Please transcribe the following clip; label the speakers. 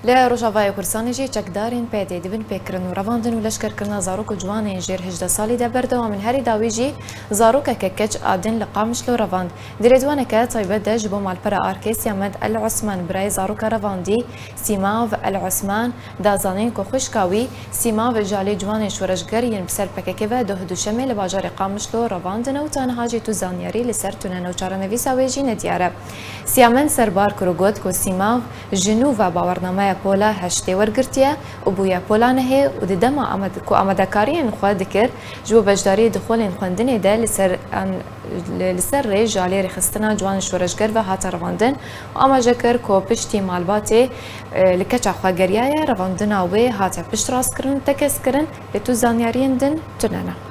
Speaker 1: لا روجافای کردستانی جی چکدارین پیدا دبن پیکرن و رواندن و لشکر کرنا زاروک و جوان جیر 18 سالی ده بردوام من هری داویجی زاروک که کج آدن لقامش لو رواند دیردوانه که طیبه ده جبو مالپرا آرکیس یامد العثمان برای زاروک رواندی سیما و العثمان دازانین کو خوشکاوی سیما و جالی جوان شورشگرین بسر پککه و ده دوشمه لباجار قامش لو رواندن و تنها جی تو زانیاری لسر تونن و چارنوی سویجی ندیاره سیامن سربار کروگود کو سیما جنو و باورنامه پولا هشته ورگرتیه و بویا پولا نهی و ددما آمدکارین خود دکر جو بجداری دخول خواندن ده لسر ری جالی رخستنا جوان شورشگر و هات رواندن و اما جکر کو پشتی مالباتی لکچ خواگریه رواندن و هات پشت راست کرن تکس کرن لتو زانیارین دن تنانا